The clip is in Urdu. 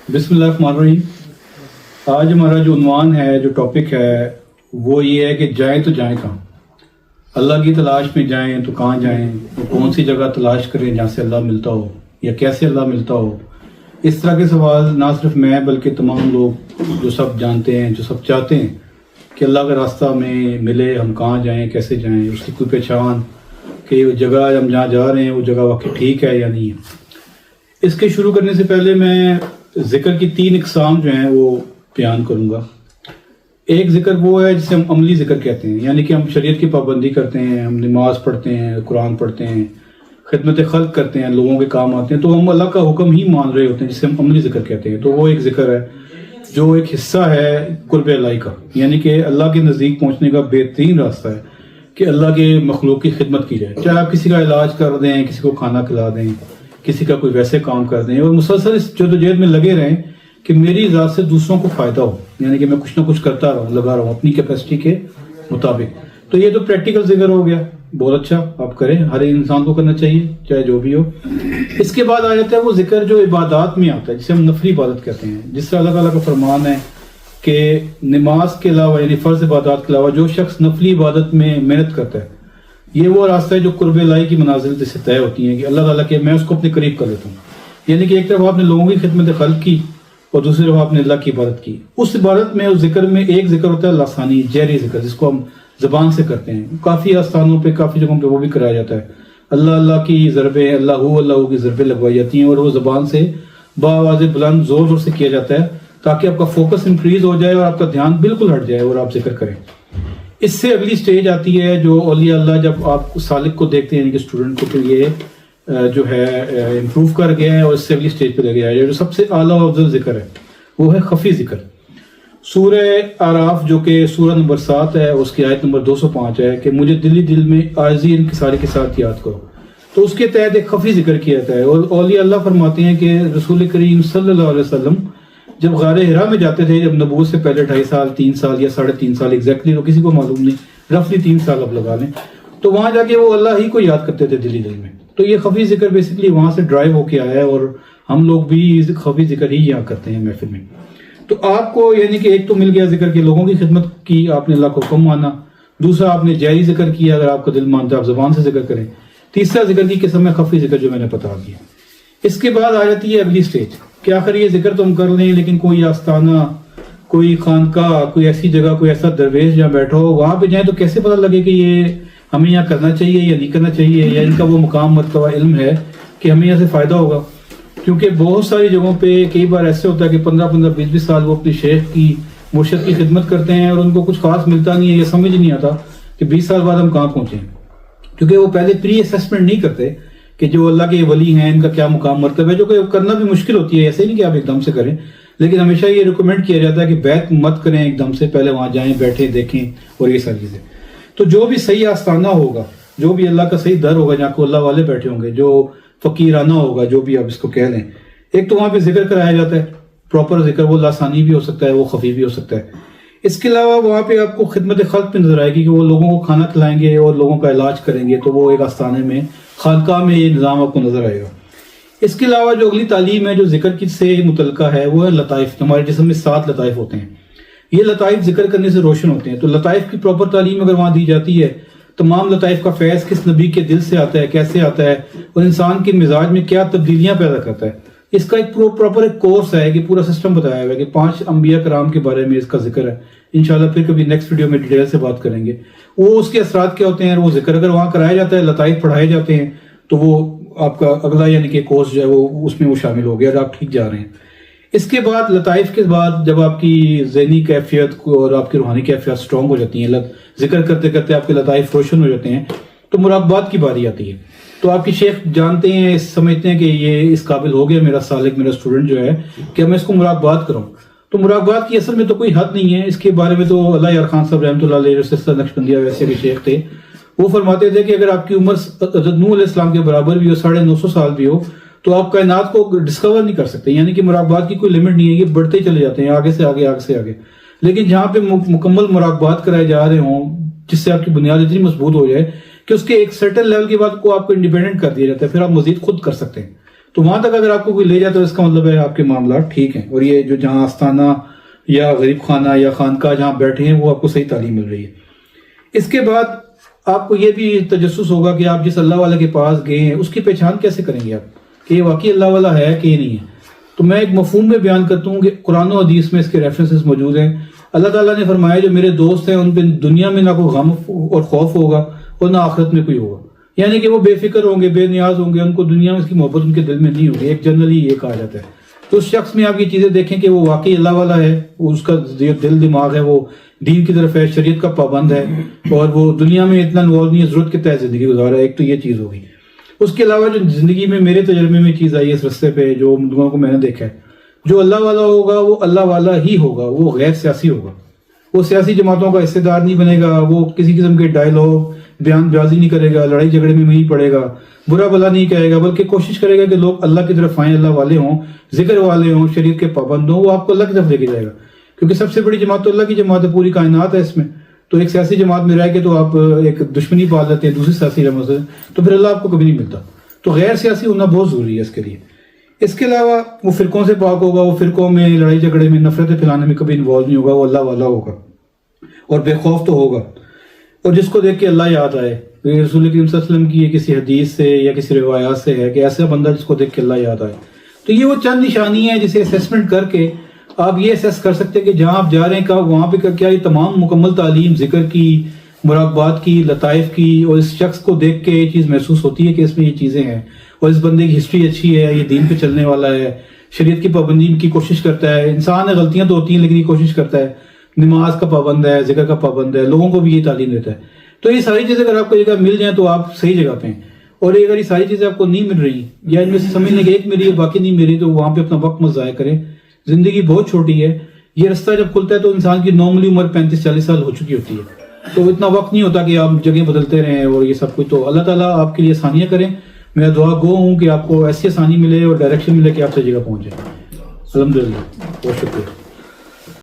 بسم اللہ الرحمن الرحیم۔ آج ہمارا جو عنوان ہے، جو ٹاپک ہے، وہ یہ ہے کہ جائیں تو جائیں کہاں؟ اللہ کی تلاش میں جائیں تو کہاں جائیں؟ کون سی جگہ تلاش کریں جہاں سے اللہ ملتا ہو، یا کیسے اللہ ملتا ہو؟ اس طرح کے سوال نہ صرف میں بلکہ تمام لوگ جو سب جانتے ہیں، جو سب چاہتے ہیں کہ اللہ کا راستہ میں ملے، ہم کہاں جائیں، کیسے جائیں، اس کی کوئی پہچان کہ وہ جگہ ہم جہاں جا رہے ہیں وہ جگہ واقعی ٹھیک ہے یا نہیں ہے۔ اس کے شروع کرنے سے پہلے میں ذکر کی 3 اقسام جو ہیں وہ بیان کروں گا۔ ایک ذکر وہ ہے جسے ہم عملی ذکر کہتے ہیں، یعنی کہ ہم شریعت کی پابندی کرتے ہیں، ہم نماز پڑھتے ہیں، قرآن پڑھتے ہیں، خدمت خلق کرتے ہیں، لوگوں کے کام آتے ہیں، تو ہم اللہ کا حکم ہی مان رہے ہوتے ہیں، جسے ہم عملی ذکر کہتے ہیں۔ تو وہ ایک ذکر ہے جو ایک حصہ ہے قرب الہی کا، یعنی کہ اللہ کے نزدیک پہنچنے کا بہترین راستہ ہے کہ اللہ کے مخلوق کی خدمت کی جائے، چاہے آپ کسی کا علاج کر دیں، کسی کو کھانا کھلا دیں، کسی کا کوئی ویسے کام کر دیں، اور مسلسل اس جدوجہد میں لگے رہیں کہ میری ذات سے دوسروں کو فائدہ ہو، یعنی کہ میں کچھ نہ کچھ کرتا رہوں، لگا رہا ہوں اپنی کیپیسٹی کے مطابق۔ تو یہ تو پریکٹیکل ذکر ہو گیا، بہت اچھا، آپ کریں، ہر انسان کو کرنا چاہیے چاہے جو بھی ہو۔ اس کے بعد آ جاتا ہے وہ ذکر جو عبادات میں آتا ہے، جسے ہم نفلی عبادت کہتے ہیں، جس سے اللہ تعالیٰ کا فرمان ہے کہ نماز کے علاوہ، یعنی فرض عبادات کے علاوہ جو شخص نفلی عبادت میں محنت کرتا ہے، یہ وہ راستہ ہے جو قرب الہی کی منازل جس سے طے ہوتی ہیں کہ اللہ تعالیٰ کے میں اس کو اپنے قریب کر لیتا ہوں۔ یعنی کہ ایک طرف آپ نے لوگوں کی خدمت خلق کی اور دوسری طرف آپ نے اللہ کی عبادت کی۔ اس عبادت میں، اس ذکر میں ایک ذکر ہوتا ہے لسانی، جہری ذکر، جس کو ہم زبان سے کرتے ہیں۔ کافی آستانوں پہ، کافی جگہوں پہ وہ بھی کرایا جاتا ہے۔ اللہ کی ضربیں، اللہ کی ضربیں لگوائی جاتی ہیں، اور وہ زبان سے باآواز بلند زور زور سے کیا جاتا ہے تاکہ آپ کا فوکس انکریز ہو جائے اور آپ کا دھیان بالکل ہٹ جائے اور آپ ذکر کریں۔ اس سے اگلی سٹیج آتی ہے جو اولیاء اللہ، جب آپ سالک کو دیکھتے ہیں، یعنی کہ اسٹوڈنٹ کو، کہ یہ جو ہے امپروو کر گیا ہے اور اس سے اگلی سٹیج پہ لے گیا ہے، جو سب سے اعلیٰ و افضل ذکر ہے وہ ہے خفی ذکر۔ سورہ اعراف جو کہ سورہ نمبر 7 ہے، اس کی آیت نمبر 205 ہے کہ مجھے دل میں عاجزی انکساری کے ساتھ یاد کرو۔ تو اس کے تحت ایک خفی ذکر کیا جاتا ہے، اور اولیاء اللہ فرماتے ہیں کہ رسول کریم صلی اللہ علیہ وسلم جب غار حرا میں جاتے تھے، جب نبوت سے پہلے 2.5 سال 3 سال یا 3.5 سال ایگزیکٹلی تو کسی کو معلوم نہیں، رفلی 3 سال اب لگا لیں، تو وہاں جا کے وہ اللہ ہی کو یاد کرتے تھے دل میں۔ تو یہ خفی ذکر بیسیکلی وہاں سے ڈرائیو ہو کے آیا ہے، اور ہم لوگ بھی خفی ذکر ہی یہاں کرتے ہیں محفل میں۔ تو آپ کو یعنی کہ ایک تو مل گیا ذکر کے لوگوں کی خدمت کی، آپ نے اللہ کو حکم مانا، دوسرا آپ نے جہری ذکر کیا، اگر آپ کا دل مانتا ہے آپ زبان سے ذکر کریں، تیسرا ذکر کی قسم ہے خفی ذکر جو میں نے بتا دیا۔ اس کے بعد آ جاتی ہے اگلی سٹیج کہ آخر یہ ذکر تو ہم کر لیں، لیکن کوئی آستانہ، کوئی خانقاہ، کوئی ایسی جگہ، کوئی ایسا درویش جہاں بیٹھا ہو، وہاں پہ جائیں تو کیسے پتہ لگے کہ یہ ہمیں یہاں کرنا چاہیے یا نہیں کرنا چاہیے، یا ان کا وہ مقام مرتبہ علم ہے کہ ہمیں یہاں سے فائدہ ہوگا؟ کیونکہ بہت ساری جگہوں پہ کئی بار ایسے ہوتا ہے کہ 15 20 سال وہ اپنی شیخ کی، مرشد کی خدمت کرتے ہیں اور ان کو کچھ خاص ملتا نہیں ہے، یہ سمجھ نہیں آتا کہ 20 سال بعد ہم کہاں پہنچے ہیں، کیونکہ وہ پہلے پری اسیسمنٹ نہیں کرتے کہ جو اللہ کے ولی ہیں ان کا کیا مقام مرتبہ ہے، جو کہ کرنا بھی مشکل ہوتی ہے، ایسے نہیں کہ آپ ایک دم سے کریں، لیکن ہمیشہ یہ ریکمینڈ کیا جاتا ہے کہ بیعت مت کریں ایک دم سے، پہلے وہاں جائیں، بیٹھیں، دیکھیں، اور یہ ساری چیزیں۔ تو جو بھی صحیح آستانہ ہوگا، جو بھی اللہ کا صحیح در ہوگا، جہاں کو اللہ والے بیٹھے ہوں گے، جو فقیرانہ ہوگا، جو بھی آپ اس کو کہہ لیں، ایک تو وہاں پہ ذکر کرایا جاتا ہے، پراپر ذکر، وہ لسانی بھی ہو سکتا ہے، وہ خفی بھی ہو سکتا ہے۔ اس کے علاوہ وہاں پہ آپ کو خدمت خلق پہ نظر آئے گی کہ وہ لوگوں کو کھانا کھلائیں گے اور لوگوں کا علاج کریں گے، تو وہ ایک آستانے میں، خانقاہ میں یہ نظام آپ کو نظر آئے گا۔ اس کے علاوہ جو اگلی تعلیم ہے جو ذکر کی سے متعلقہ ہے، وہ ہے لطائف۔ ہمارے جسم میں 7 لطائف ہوتے ہیں، یہ لطائف ذکر کرنے سے روشن ہوتے ہیں۔ تو لطائف کی پراپر تعلیم اگر وہاں دی جاتی ہے، تمام لطائف کا فیض کس نبی کے دل سے آتا ہے، کیسے آتا ہے، اور انسان کے مزاج میں کیا تبدیلیاں پیدا کرتا ہے، اس کا ایک پراپر ایک کورس ہے کہ پورا سسٹم بتایا ہوا ہے کہ 5 انبیاء کرام کے بارے میں اس کا ذکر ہے۔ انشاءاللہ پھر کبھی نیکسٹ ویڈیو میں ڈیٹیل سے بات کریں گے، وہ اس کے اثرات کیا ہوتے ہیں، وہ ذکر اگر وہاں کرایا جاتا ہے، لطائف پڑھائے جاتے ہیں، تو وہ آپ کا اگلا یعنی کہ کورس جو ہے وہ اس میں وہ شامل ہو گیا اور آپ ٹھیک جا رہے ہیں۔ اس کے بعد لطائف کے بعد جب آپ کی ذہنی کیفیت اور آپ کی روحانی کیفیت سٹرونگ ہو جاتی ہیں، ذکر کرتے کرتے آپ کے لطائف روشن ہو جاتے ہیں، تو مراقبات کی باری آتی ہے۔ تو آپ کی شیخ جانتے ہیں، سمجھتے ہیں کہ یہ اس قابل ہو گیا میرا سالک، میرا اسٹوڈنٹ جو ہے، کہ میں اس کو مراقبات کروں۔ تو مراقبات کی اصل میں تو کوئی حد نہیں ہے، اس کے بارے میں تو اللہ یار خان صاحب رحمۃ اللہ علیہ سلسلہ نقشبندیہ ویسے کے شیخ تھے، وہ فرماتے تھے کہ اگر آپ کی عمر حضرت نوح علیہ السلام کے برابر بھی ہو، 950 سال بھی ہو، تو آپ کائنات کو ڈسکور نہیں کر سکتے، یعنی کہ مراقبات کی کوئی لمٹ نہیں ہے، یہ بڑھتے ہی چلے جاتے ہیں آگے سے آگے، آگے سے آگے۔ لیکن جہاں پہ مکمل مراقبات کرائے جا رہے ہوں، جس سے آپ کی بنیاد اتنی مضبوط ہو جائے کہ اس کے ایک سرٹن لیول کے بعد کو آپ کو انڈیپینڈنٹ کر دیا جاتا ہے، پھر آپ مزید خود کر سکتے ہیں۔ تو وہاں تک اگر آپ کو کوئی لے جائے تو اس کا مطلب ہے آپ کے معاملات ٹھیک ہیں، اور یہ جو جہاں آستانہ یا غریب خانہ یا خانقاہ جہاں بیٹھے ہیں وہ آپ کو صحیح تعلیم مل رہی ہے۔ اس کے بعد آپ کو یہ بھی تجسس ہوگا کہ آپ جس اللہ والے کے پاس گئے ہیں اس کی پہچان کیسے کریں گے آپ کہ یہ واقعی اللہ والا ہے کہ یہ نہیں ہے۔ تو میں ایک مفہوم میں بیان کرتا ہوں کہ قرآن و حدیث میں اس کے ریفرنسز موجود ہیں۔ اللہ تعالیٰ نے فرمایا جو میرے دوست ہیں ان پہ دنیا میں نہ کوئی غم اور خوف ہوگا اور نہ آخرت میں کوئی ہوگا، یعنی کہ وہ بے فکر ہوں گے، بے نیاز ہوں گے، ان کو دنیا میں اس کی محبت ان کے دل میں نہیں ہوگی۔ ایک جنرلی یہ کہا جاتا ہے۔ تو اس شخص میں آپ یہ چیزیں دیکھیں کہ وہ واقعی اللہ والا ہے، اس کا دل دماغ ہے وہ دین کی طرف ہے، شریعت کا پابند ہے، اور وہ دنیا میں اتنا انوالو نہیں ہے، ضرورت کے تحت زندگی گزارا ہے۔ ایک تو یہ چیز ہوگی۔ اس کے علاوہ جو زندگی میں میرے تجربے میں چیز آئی ہے اس رستے پہ، جو لوگوں کو میں نے دیکھا ہے، جو اللہ والا ہوگا وہ اللہ والا ہی ہوگا، وہ غیر سیاسی ہوگا، وہ سیاسی جماعتوں کا حصے دار نہیں بنے گا، وہ کسی قسم کے ڈائلاگ بیان بازی نہیں کرے گا، لڑائی جھگڑے میں نہیں پڑے گا، برا بھلا نہیں کہے گا، بلکہ کوشش کرے گا کہ لوگ اللہ کی طرف آئیں، اللہ والے ہوں، ذکر والے ہوں، شریعت کے پابند ہوں، وہ آپ کو اللہ کی طرف لے کے جائے گا، کیونکہ سب سے بڑی جماعت تو اللہ کی جماعت ہے، پوری کائنات ہے اس میں۔ تو ایک سیاسی جماعت میں رہ کے تو آپ ایک دشمنی پال لیتے ہیں دوسری سیاسی جماعت سے، تو پھر اللہ آپ کو کبھی نہیں ملتا۔ تو غیر سیاسی ہونا بہت ضروری ہے اس کے لیے۔ اس کے علاوہ وہ فرقوں سے پاک ہوگا، وہ فرقوں میں لڑائی جھگڑے میں نفرتیں پھیلانے میں کبھی انوالو نہیں ہوگا، وہ اللہ والا ہوگا اور بے خوف تو ہوگا، اور جس کو دیکھ کے اللہ یاد آئے۔ رسول کریم صلی اللہ علیہ وسلم کی کسی حدیث سے یا کسی روایات سے ہے کہ ایسا بندہ جس کو دیکھ کے اللہ یاد آئے۔ تو یہ وہ چند نشانی ہیں جسے اسیسمنٹ کر کے آپ یہ اسیس کر سکتے ہیں کہ جہاں آپ جا رہے ہیں وہاں پہ کیا یہ تمام مکمل تعلیم ذکر کی، مراقبات کی، لطائف کی، اور اس شخص کو دیکھ کے یہ چیز محسوس ہوتی ہے کہ اس میں یہ چیزیں ہیں، اور اس بندے کی ہسٹری اچھی ہے، یہ دین پہ چلنے والا ہے، شریعت کی پابندی کی کوشش کرتا ہے۔ انسان ہے، غلطیاں تو ہوتی ہیں لیکن یہ کوشش کرتا ہے، نماز کا پابند ہے، ذکر کا پابند ہے، لوگوں کو بھی یہ تعلیم دیتا ہے۔ تو یہ ساری چیزیں اگر آپ کو جگہ مل جائیں تو آپ صحیح جگہ پہ ہیں، اور اگر یہ ساری چیزیں آپ کو نہیں مل رہی یا ان میں سے سمجھنے کہ ایک میری ہے باقی نہیں میری، تو وہاں پہ اپنا وقت مت ضائع کریں۔ زندگی بہت چھوٹی ہے، یہ رستہ جب کھلتا ہے تو انسان کی نارملی عمر 35-40 سال ہو چکی ہوتی ہے، تو اتنا وقت نہیں ہوتا کہ آپ جگہ بدلتے رہیں اور یہ سب کچھ۔ تو اللہ تعالیٰ آپ کے لیے آسانیاں کریں۔ میں دعا گو ہوں کہ آپ کو ایسی آسانی ملے اور ڈائریکشن ملے کہ آپ صحیح جگہ پہنچ جائیں۔ الحمدللہ، بہت شکریہ۔